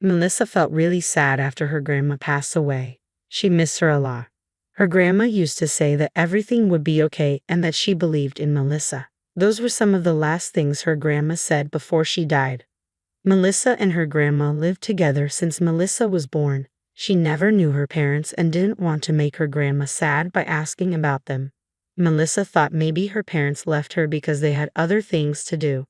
Melissa felt really sad after her grandma passed away. She missed her a lot. Her grandma used to say that everything would be okay and that she believed in Melissa. Those were some of the last things her grandma said before she died. Melissa and her grandma lived together since Melissa was born. She never knew her parents and didn't want to make her grandma sad by asking about them. Melissa thought maybe her parents left her because they had other things to do.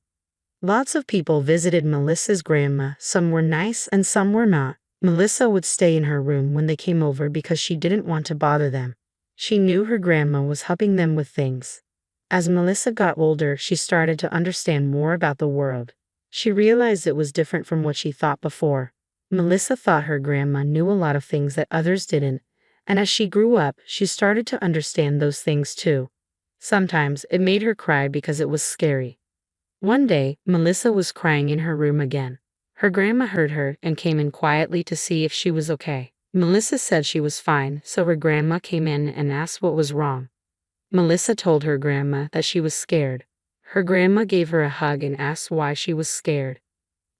Lots of people visited Melissa's grandma. Some were nice and some were not. Melissa would stay in her room when they came over because she didn't want to bother them. She knew her grandma was helping them with things. As Melissa got older, she started to understand more about the world. She realized it was different from what she thought before. Melissa thought her grandma knew a lot of things that others didn't, and as she grew up, she started to understand those things too. Sometimes it made her cry because it was scary. One day, Melissa was crying in her room again. Her grandma heard her and came in quietly to see if she was okay. Melissa said she was fine, so her grandma came in and asked what was wrong. Melissa told her grandma that she was scared. Her grandma gave her a hug and asked why she was scared.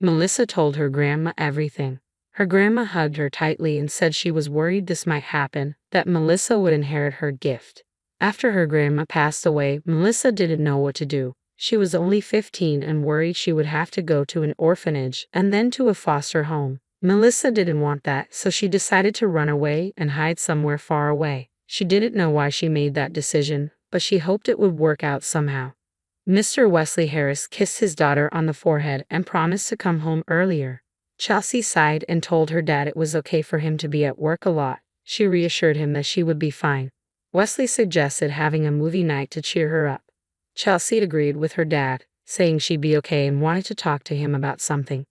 Melissa told her grandma everything. Her grandma hugged her tightly and said she was worried this might happen, that Melissa would inherit her gift. After her grandma passed away, Melissa didn't know what to do. She was only 15 and worried she would have to go to an orphanage and then to a foster home. Melissa didn't want that, so she decided to run away and hide somewhere far away. She didn't know why she made that decision, but she hoped it would work out somehow. Mr. Wesley Harris kissed his daughter on the forehead and promised to come home earlier. Chelsea sighed and told her dad it was okay for him to be at work a lot. She reassured him that she would be fine. Wesley suggested having a movie night to cheer her up. Chelsea agreed with her dad, saying she'd be okay and wanted to talk to him about something.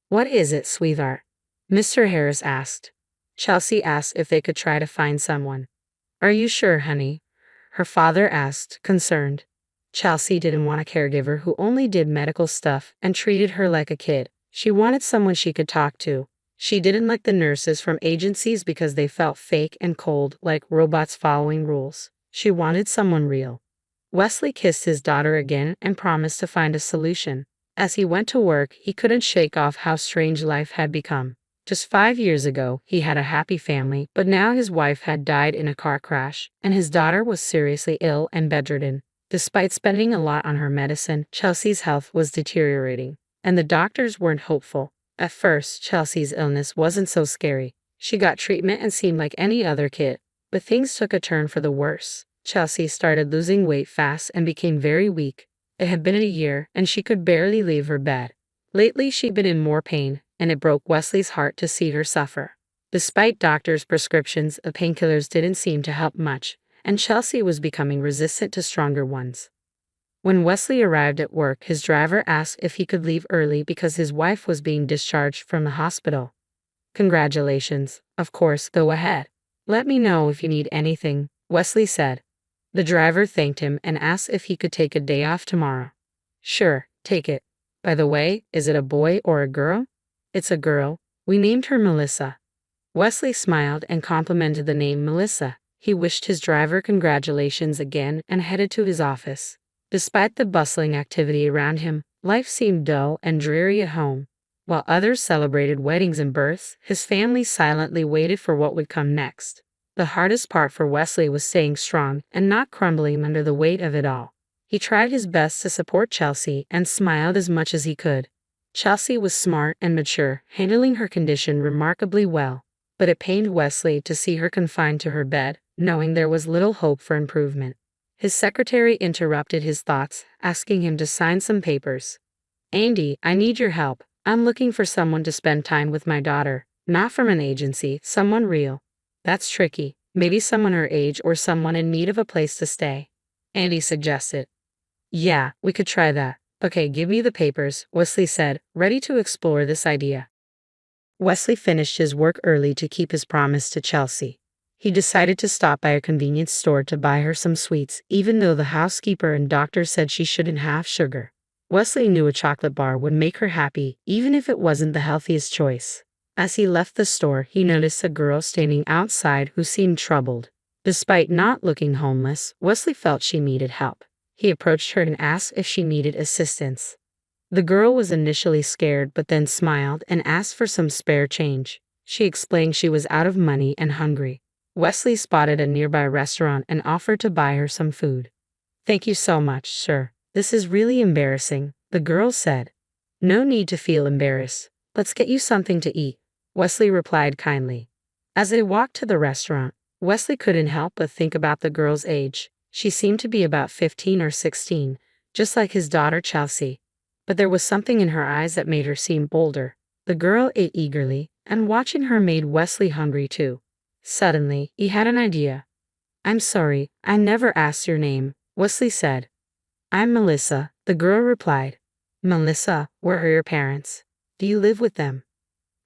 "What is it, sweetheart?" Mr. Harris asked. Chelsea asked if they could try to find someone. "Are you sure, honey?" her father asked, concerned. Chelsea didn't want a caregiver who only did medical stuff and treated her like a kid. She wanted someone she could talk to. She didn't like the nurses from agencies because they felt fake and cold, like robots following rules. She wanted someone real. Wesley kissed his daughter again and promised to find a solution. As he went to work, he couldn't shake off how strange life had become. Just 5 years ago, he had a happy family, but now his wife had died in a car crash, and his daughter was seriously ill and bedridden. Despite spending a lot on her medicine, Chelsea's health was deteriorating, and the doctors weren't hopeful. At first, Chelsea's illness wasn't so scary. She got treatment and seemed like any other kid, but things took a turn for the worse. Chelsea started losing weight fast and became very weak. It had been a year, and she could barely leave her bed. Lately, she'd been in more pain, and it broke Wesley's heart to see her suffer. Despite doctors' prescriptions, the painkillers didn't seem to help much, and Chelsea was becoming resistant to stronger ones. When Wesley arrived at work, his driver asked if he could leave early because his wife was being discharged from the hospital. "Congratulations. Of course, go ahead. Let me know if you need anything," Wesley said. The driver thanked him and asked if he could take a day off tomorrow. "Sure, take it. By the way, is it a boy or a girl?" "It's a girl. We named her Melissa." Wesley smiled and complimented the name Melissa. He wished his driver congratulations again and headed to his office. Despite the bustling activity around him, life seemed dull and dreary at home. While others celebrated weddings and births, his family silently waited for what would come next. The hardest part for Wesley was staying strong and not crumbling under the weight of it all. He tried his best to support Chelsea and smiled as much as he could. Chelsea was smart and mature, handling her condition remarkably well. But it pained Wesley to see her confined to her bed, knowing there was little hope for improvement. His secretary interrupted his thoughts, asking him to sign some papers. "Andy, I need your help. I'm looking for someone to spend time with my daughter. Not from an agency, someone real." "That's tricky. Maybe someone her age or someone in need of a place to stay," Andy suggested. "Yeah, we could try that. Okay, give me the papers," Wesley said, ready to explore this idea. Wesley finished his work early to keep his promise to Chelsea. He decided to stop by a convenience store to buy her some sweets, even though the housekeeper and doctor said she shouldn't have sugar. Wesley knew a chocolate bar would make her happy, even if it wasn't the healthiest choice. As he left the store, he noticed a girl standing outside who seemed troubled. Despite not looking homeless, Wesley felt she needed help. He approached her and asked if she needed assistance. The girl was initially scared but then smiled and asked for some spare change. She explained she was out of money and hungry. Wesley spotted a nearby restaurant and offered to buy her some food. "Thank you so much, sir. This is really embarrassing," the girl said. "No need to feel embarrassed. Let's get you something to eat," Wesley replied kindly. As they walked to the restaurant, Wesley couldn't help but think about the girl's age. She seemed to be about 15 or 16, just like his daughter Chelsea. But there was something in her eyes that made her seem bolder. The girl ate eagerly, and watching her made Wesley hungry too. Suddenly, he had an idea. "I'm sorry, I never asked your name," Wesley said. "I'm Melissa," the girl replied. "Melissa, where are your parents? Do you live with them?"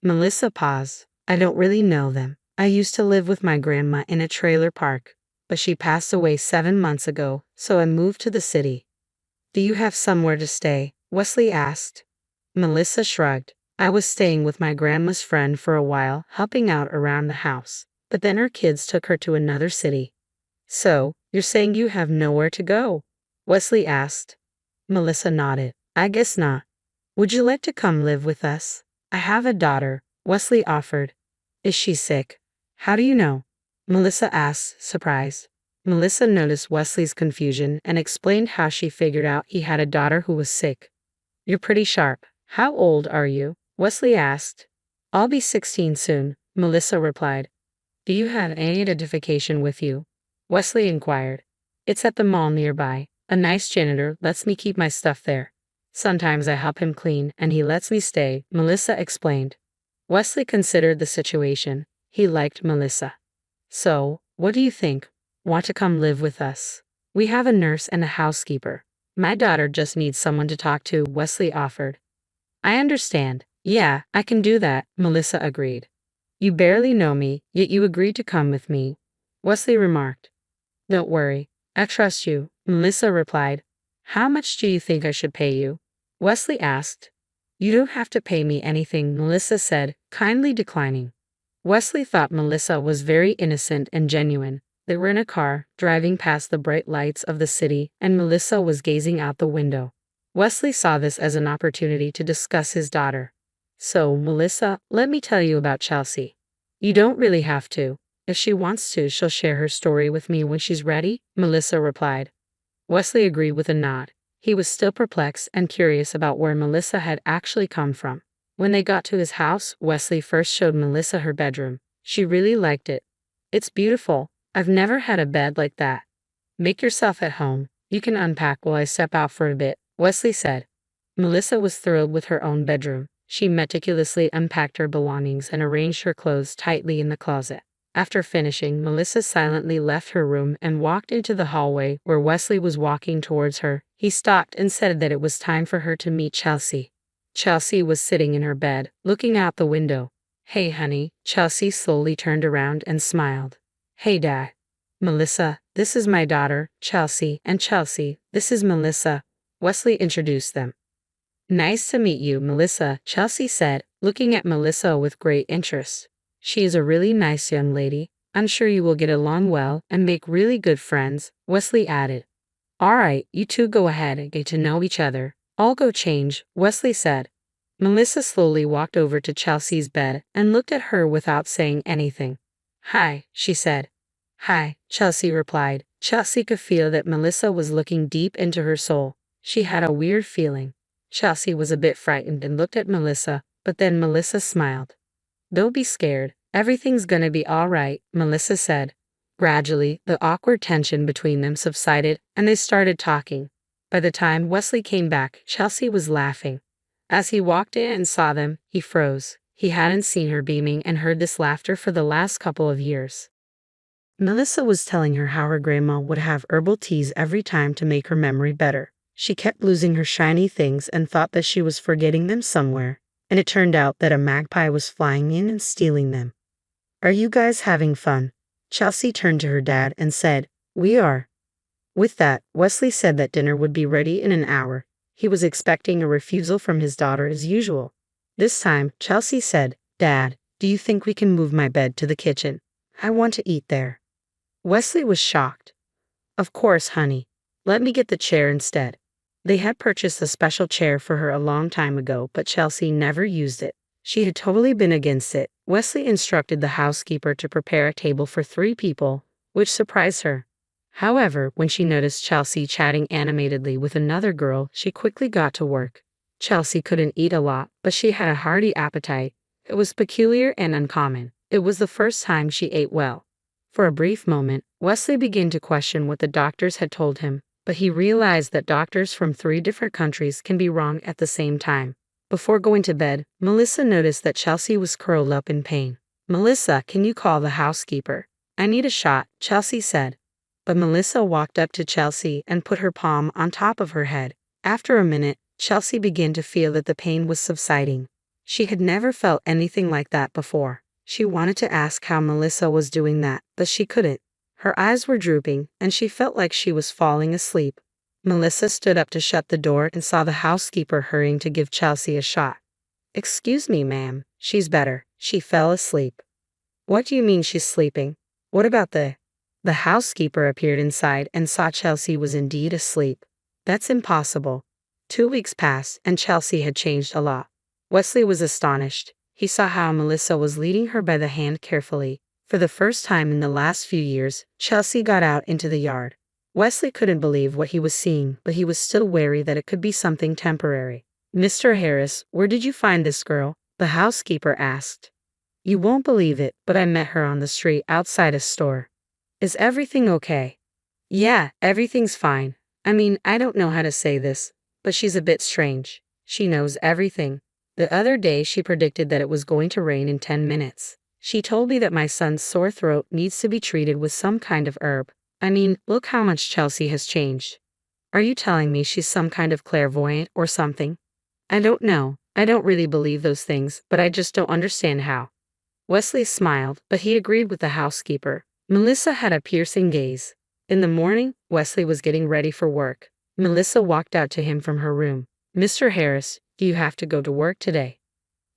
Melissa paused. "I don't really know them. I used to live with my grandma in a trailer park, but she passed away 7 months ago, so I moved to the city." "Do you have somewhere to stay?" Wesley asked. Melissa shrugged. "I was staying with my grandma's friend for a while, helping out around the house, but then her kids took her to another city." "So, you're saying you have nowhere to go?" Wesley asked. Melissa nodded. "I guess not. Would you like to come live with us? I have a daughter," Wesley offered. "Is she sick?" "How do you know?" Melissa asked, surprised. Melissa noticed Wesley's confusion and explained how she figured out he had a daughter who was sick. "You're pretty sharp. How old are you?" Wesley asked. "I'll be 16 soon," Melissa replied. "Do you have any identification with you?" Wesley inquired. "It's at the mall nearby. A nice janitor lets me keep my stuff there. Sometimes I help him clean and he lets me stay," Melissa explained. Wesley considered the situation. He liked Melissa. "So, what do you think? Want to come live with us? We have a nurse and a housekeeper. My daughter just needs someone to talk to," Wesley offered. "I understand. Yeah, I can do that," Melissa agreed. "You barely know me, yet you agreed to come with me," Wesley remarked. "Don't worry. I trust you," Melissa replied. "How much do you think I should pay you?" Wesley asked. "You don't have to pay me anything," Melissa said, kindly declining. Wesley thought Melissa was very innocent and genuine. They were in a car, driving past the bright lights of the city, and Melissa was gazing out the window. Wesley saw this as an opportunity to discuss his daughter. "So, Melissa, let me tell you about Chelsea." "You don't really have to. If she wants to, she'll share her story with me when she's ready," Melissa replied. Wesley agreed with a nod. He was still perplexed and curious about where Melissa had actually come from. When they got to his house, Wesley first showed Melissa her bedroom. She really liked it. "It's beautiful. I've never had a bed like that." "Make yourself at home. You can unpack while I step out for a bit," Wesley said. Melissa was thrilled with her own bedroom. She meticulously unpacked her belongings and arranged her clothes tightly in the closet. After finishing, Melissa silently left her room and walked into the hallway where Wesley was walking towards her. He stopped and said that it was time for her to meet Chelsea. Chelsea was sitting in her bed, looking out the window. "Hey, honey." Chelsea slowly turned around and smiled. "Hey, Dad." "Melissa, this is my daughter, Chelsea, and Chelsea, this is Melissa." Wesley introduced them. "Nice to meet you, Melissa," Chelsea said, looking at Melissa with great interest. "She is a really nice young lady. I'm sure you will get along well and make really good friends," Wesley added. "All right, you two go ahead and get to know each other. I'll go change," Wesley said. Melissa slowly walked over to Chelsea's bed and looked at her without saying anything. "Hi," she said. "Hi," Chelsea replied. Chelsea could feel that Melissa was looking deep into her soul. She had a weird feeling. Chelsea was a bit frightened and looked at Melissa, but then Melissa smiled. "Don't be scared. Everything's gonna be all right," Melissa said. Gradually, the awkward tension between them subsided, and they started talking. By the time Wesley came back, Chelsea was laughing. As he walked in and saw them, he froze. He hadn't seen her beaming and heard this laughter for the last couple of years. Melissa was telling her how her grandma would have herbal teas every time to make her memory better. She kept losing her shiny things and thought that she was forgetting them somewhere, and it turned out that a magpie was flying in and stealing them. "Are you guys having fun?" Chelsea turned to her dad and said, "We are." With that, Wesley said that dinner would be ready in an hour. He was expecting a refusal from his daughter as usual. This time, Chelsea said, "Dad, do you think we can move my bed to the kitchen? I want to eat there." Wesley was shocked. "Of course, honey. Let me get the chair instead." They had purchased a special chair for her a long time ago, but Chelsea never used it. She had totally been against it. Wesley instructed the housekeeper to prepare a table for 3 people, which surprised her. However, when she noticed Chelsea chatting animatedly with another girl, she quickly got to work. Chelsea couldn't eat a lot, but she had a hearty appetite. It was peculiar and uncommon. It was the first time she ate well. For a brief moment, Wesley began to question what the doctors had told him, but he realized that doctors from 3 different countries can be wrong at the same time. Before going to bed, Melissa noticed that Chelsea was curled up in pain. "Melissa, can you call the housekeeper? I need a shot," Chelsea said. But Melissa walked up to Chelsea and put her palm on top of her head. After a minute, Chelsea began to feel that the pain was subsiding. She had never felt anything like that before. She wanted to ask how Melissa was doing that, but she couldn't. Her eyes were drooping, and she felt like she was falling asleep. Melissa stood up to shut the door and saw the housekeeper hurrying to give Chelsea a shot. "Excuse me, ma'am, she's better. She fell asleep." "What do you mean she's sleeping? What about the—" The housekeeper appeared inside and saw Chelsea was indeed asleep. "That's impossible." 2 weeks passed, and Chelsea had changed a lot. Wesley was astonished. He saw how Melissa was leading her by the hand carefully. For the first time in the last few years, Chelsea got out into the yard. Wesley couldn't believe what he was seeing, but he was still wary that it could be something temporary. "Mr. Harris, where did you find this girl?" the housekeeper asked. "You won't believe it, but I met her on the street outside a store." "Is everything okay?" "Yeah, everything's fine. I mean, I don't know how to say this, but she's a bit strange. She knows everything. The other day she predicted that it was going to rain in 10 minutes. She told me that my son's sore throat needs to be treated with some kind of herb. I mean, look how much Chelsea has changed. Are you telling me she's some kind of clairvoyant or something?" "I don't know. I don't really believe those things, but I just don't understand how." Wesley smiled, but he agreed with the housekeeper. Melissa had a piercing gaze. In the morning, Wesley was getting ready for work. Melissa walked out to him from her room. "Mr. Harris, do you have to go to work today?"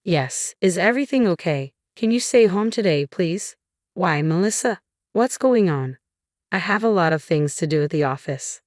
"Yes. Is everything okay? Can you stay home today, please?" "Why, Melissa? What's going on?" "I have a lot of things to do at the office."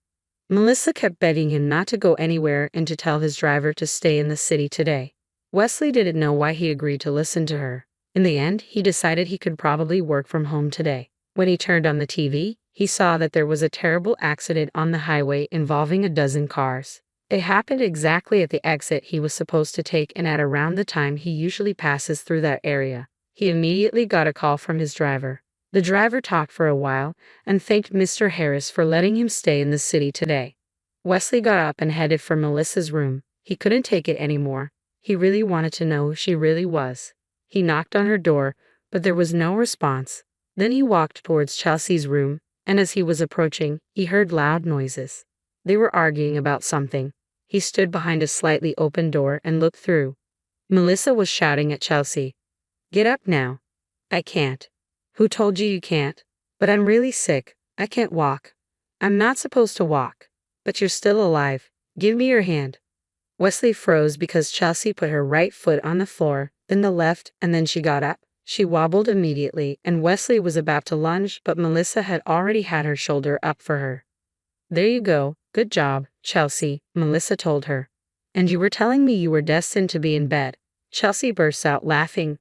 Melissa kept begging him not to go anywhere and to tell his driver to stay in the city today. Wesley didn't know why he agreed to listen to her. In the end, he decided he could probably work from home today. When he turned on the TV, he saw that there was a terrible accident on the highway involving a dozen cars. It happened exactly at the exit he was supposed to take and at around the time he usually passes through that area. He immediately got a call from his driver. The driver talked for a while and thanked Mr. Harris for letting him stay in the city today. Wesley got up and headed for Melissa's room. He couldn't take it anymore. He really wanted to know who she really was. He knocked on her door, but there was no response. Then he walked towards Chelsea's room, and as he was approaching, he heard loud noises. They were arguing about something. He stood behind a slightly open door and looked through. Melissa was shouting at Chelsea. "Get up now." "I can't." "Who told you you can't?" "But I'm really sick. I can't walk." "I'm not supposed to walk." "But you're still alive. Give me your hand." Wesley froze because Chelsea put her right foot on the floor, then the left, and then she got up. She wobbled immediately, and Wesley was about to lunge, but Melissa had already had her shoulder up for her. "There you go. Good job, Chelsea," Melissa told her. "And you were telling me you were destined to be in bed." Chelsea burst out laughing.